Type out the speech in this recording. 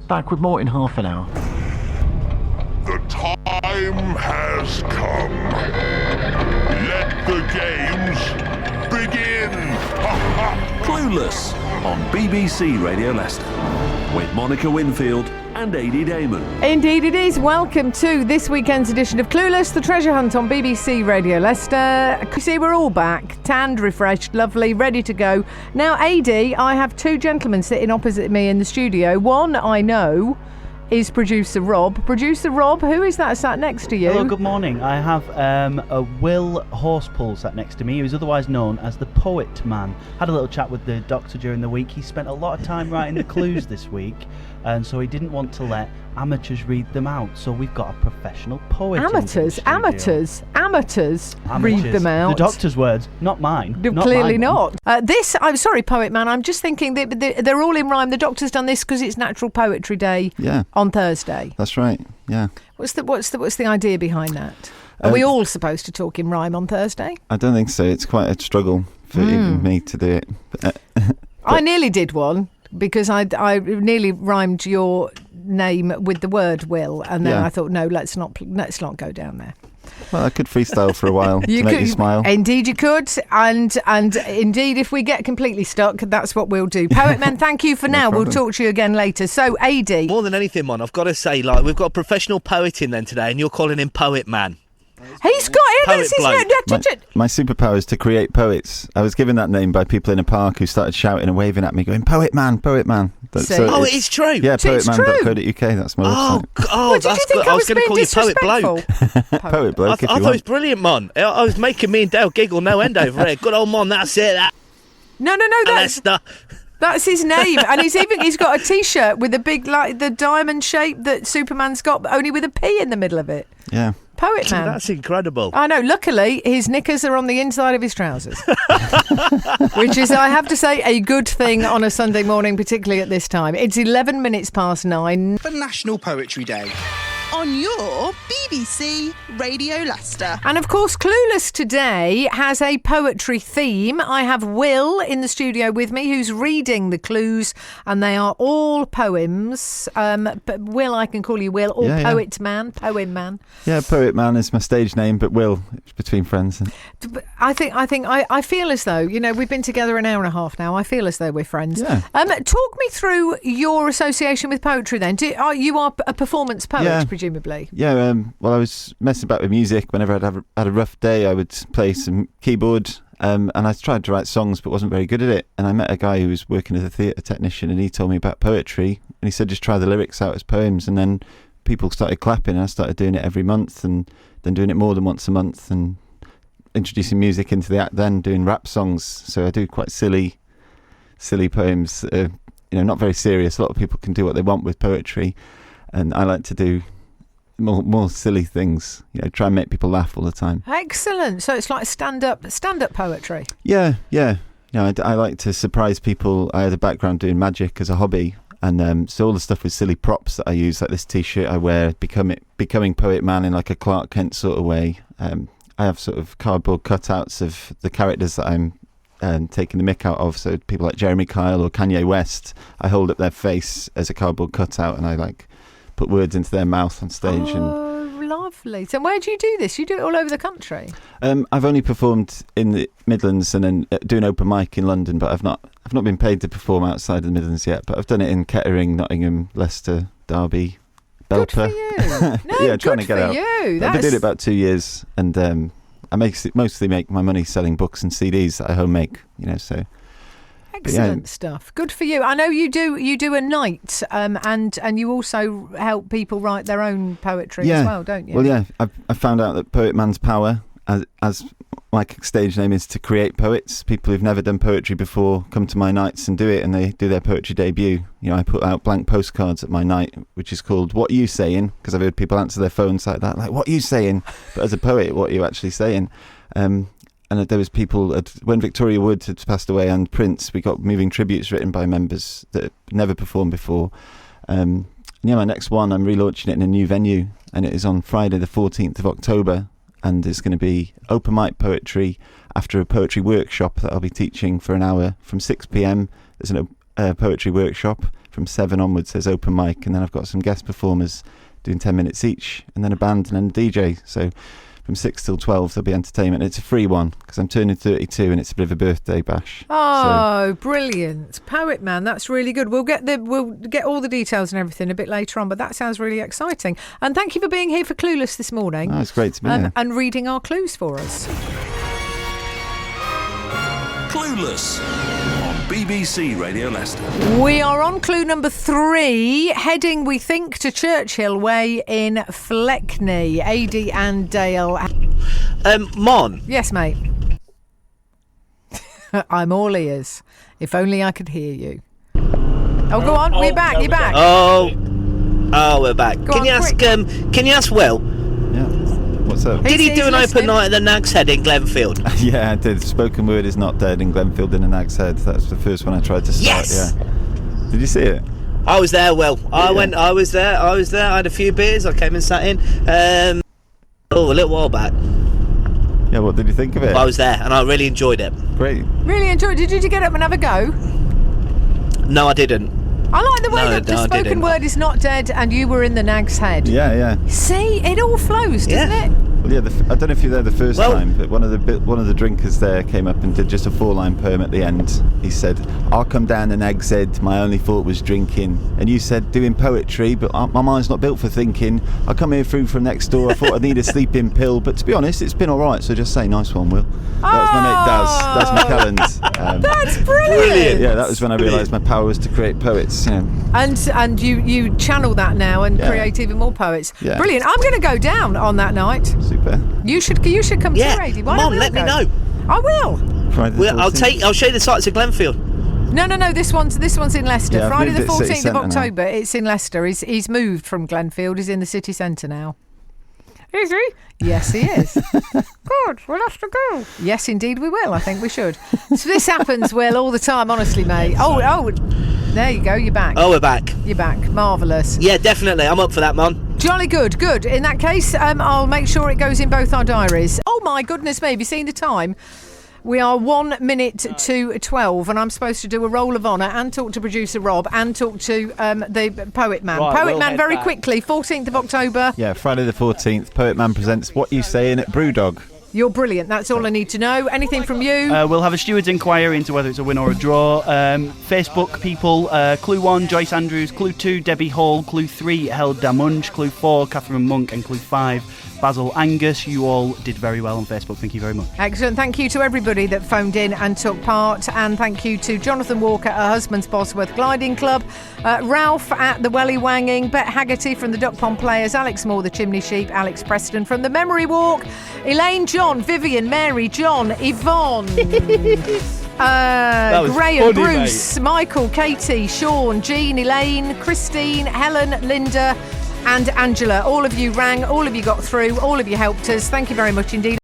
Back with more in half an hour. The time has come. Let the games begin. Clueless on BBC Radio Leicester with Monica Winfield and Dayman. Indeed it is. Welcome to this weekend's edition of Clueless, the treasure hunt on BBC Radio Leicester. You see, we're all back, tanned, refreshed, lovely, ready to go. Now, AD, I have two gentlemen sitting opposite me in the studio. One I know is producer Rob. Producer Rob, who is that sat next to you? Hello, good morning. I have a Will Horspool sat next to me, who is otherwise known as the Poetman. Had a little chat with the doctor during the week. He spent a lot of time writing the clues this week, and so he didn't want to let amateurs read them out. So we've got a professional poet. Amateurs read them out. The doctor's words, not mine. No, not clearly mine. not. I'm sorry, Poetman. I'm just thinking they're all in rhyme. The doctor's done this because it's Natural Poetry Day. Yeah. On Thursday. That's right. Yeah. What's the idea behind that? Are we all supposed to talk in rhyme on Thursday? I don't think so. It's quite a struggle for even me to do it. But I nearly did one because I nearly rhymed your name with the word Will, and then I thought, no, let's not go down there. Well, I could freestyle for a while to make you smile. Indeed you could, and indeed if we get completely stuck, that's what we'll do. Poetman, thank you for now. We'll talk to you again later. So, AD. More than anything, Mon, I've got to say, like, we've got a professional poet in then today, and you're calling him Poetman. He's got it. That's his name. My superpower is to create poets. I was given that name by people in a park who started shouting and waving at me, going, Poetman, Poetman. It's true. Yeah, poetman.co.uk, that's my website. What did you think I was going to call you Poet Bloke? Poet Bloke, I thought it was brilliant, Mon. I was making me and Dale giggle no end over here. Good old Mon, that's it. No, that's his name. And he's got a T-shirt with a big, like, the diamond shape that Superman's got, but only with a P in the middle of it. Yeah. Poetman. That's incredible. I know. Luckily, his knickers are on the inside of his trousers, which is, I have to say, a good thing on a Sunday morning, particularly at this time. It's 11 minutes past 9. For National Poetry Day. On your BBC Radio Leicester. And of course, Clueless today has a poetry theme. I have Will in the studio with me, who's reading the clues, and they are all poems. But Will, I can call you Will, or Poetman, Poemman. Yeah, Poetman is my stage name, but Will, it's between friends. I feel as though, we've been together an hour and a half now. I feel as though we're friends. Yeah. Talk me through your association with poetry then. You are a performance poet, presumably. Yeah, well, I was messing about with music. Whenever I'd had a rough day, I would play some keyboard, and I tried to write songs but wasn't very good at it. And I met a guy who was working as a theatre technician, and he told me about poetry, and he said just try the lyrics out as poems. And then people started clapping, and I started doing it every month, and then doing it more than once a month, and introducing music into the act, then doing rap songs. So I do quite silly poems, not very serious. A lot of people can do what they want with poetry, and I like to do more silly things, try and make people laugh all the time. Excellent. So it's like stand-up poetry. Yeah. I like to surprise people. I had a background doing magic as a hobby, and so all the stuff with silly props that I use, like this T-shirt I wear, becoming Poetman in like a Clark Kent sort of way. I have sort of cardboard cutouts of the characters that I'm taking the mick out of. So people like Jeremy Kyle or Kanye West, I hold up their face as a cardboard cutout, and I put words into their mouth on stage. Lovely. So where do you do this? You do it all over the country? I've only performed in the Midlands and then do an open mic in London, but I've not been paid to perform outside of the Midlands yet. But I've done it in Kettering, Nottingham, Leicester, Derby, Belper. Good for you. Trying to get out. You. I've been doing it about 2 years, and I mostly make my money selling books and CDs that I home make. So. Excellent stuff. Good for you. I know you do a night, and you also help people write their own poetry as well, don't you? Well, yeah. I found out that Poetman's power, as my stage name is, to create poets. People who've never done poetry before come to my nights and do it, and they do their poetry debut. I put out blank postcards at my night, which is called "What Are You Saying?" because I've heard people answer their phones like that, like "What are you saying?" But as a poet, what are you actually saying? And there was people, when Victoria Wood had passed away and Prince, we got moving tributes written by members that had never performed before. My next one, I'm relaunching it in a new venue, and it is on Friday the 14th of October, and it's going to be open mic poetry after a poetry workshop that I'll be teaching for an hour from 6 p.m. There's a poetry workshop. from 7 onwards there's open mic, and then I've got some guest performers doing 10 minutes each, and then a band and then a DJ. So from 6 till 12 there'll be entertainment. It's a free one because I'm turning 32 and it's a bit of a birthday bash. Oh, brilliant. Poetman, that's really good. We'll get all the details and everything a bit later on, but that sounds really exciting. And thank you for being here for Clueless this morning. Oh, it's great to be here. And reading our clues for us. Clueless on BBC Radio Leicester. We are on clue number 3, heading, we think, to Churchill Way in Fleckney. AD and Dale. Mon. Yes, mate. I'm all ears. If only I could hear you. Oh, go on. You're back. You're back. Oh, we're back. Can you ask Will? Yeah. What's up? Did he do an open night at the Nag's Head in Glenfield? Yeah, I did. Spoken Word is not dead in Glenfield in the Nag's Head. That's the first one I tried to start. Yes! Yeah. Did you see it? I was there, Will. I was there. I had a few beers. I came and sat in. A little while back. Yeah, what did you think of it? I was there and I really enjoyed it. Great. Really enjoyed it. Did you get up and have a go? No, I didn't. I like the way that the spoken word is not dead and you were in the Nag's Head. Yeah. See, it all flows, doesn't it? Well, yeah, I don't know if you were there the first time, but one of the drinkers there came up and did just a 4-line poem at the end. He said, "I'll come down and Nag's Head, my only thought was drinking." And you said, "Doing poetry, but my mind's not built for thinking. I come here through from next door, I thought I'd need a sleeping pill, but to be honest, it's been all right, so just say nice one, Will." That was my mate Daz. That's McKellen's. That's brilliant. Yeah, that was when I realised my power was to create poets. You know. And you channel that now and create even more poets. Yeah. Brilliant. I'm going to go down on that night. Super. You should come too, Adi. Why Mom, don't let we me go? know. I will. I'll show you the sights of Glenfield. No. This one's in Leicester. Yeah, I've Friday the moved it city 14th of centre October. It's in Leicester. He's moved from Glenfield. He's in the city centre now. Is he? Yes, he is. Good. We'll have to go. Yes, indeed we will. I think we should. So this happens, Will, all the time, honestly, mate. Oh, there you go. You're back. Oh, we're back. You're back. Marvellous. Yeah, definitely. I'm up for that, Mum. Jolly good. In that case, I'll make sure it goes in both our diaries. Oh, my goodness me. Have you seen the time? We are 1 minute to 12, and I'm supposed to do a roll of honour and talk to producer Rob and talk to the Poetman. Right, Poetman, very quickly, 14th of October. Yeah, Friday the 14th, Poetman presents What You Saying at Brewdog. You're brilliant. That's all I need to know. Anything from you? We'll have a steward's inquiry into whether it's a win or a draw. Facebook people, Clue 1, Joyce Andrews. Clue 2, Debbie Hall. Clue 3, Held Damunch. Clue 4, Catherine Monk. And Clue 5, Basil Angus. You all did very well on Facebook. Thank you very much. Excellent. Thank you to everybody that phoned in and took part. And thank you to Jonathan Walker, her husband's Bosworth Gliding Club, Ralph at the Welly Wanging, Bet Haggerty from the Duck Pond Players, Alex Moore, the Chimney Sheep, Alex Preston from the Memory Walk, Elaine, John, Vivian, Mary, John, Yvonne, Graham, Bruce, mate. Michael, Katie, Sean, Jean, Elaine, Christine, Helen, Linda and Angela. All of you rang, all of you got through, all of you helped us. Thank you very much indeed.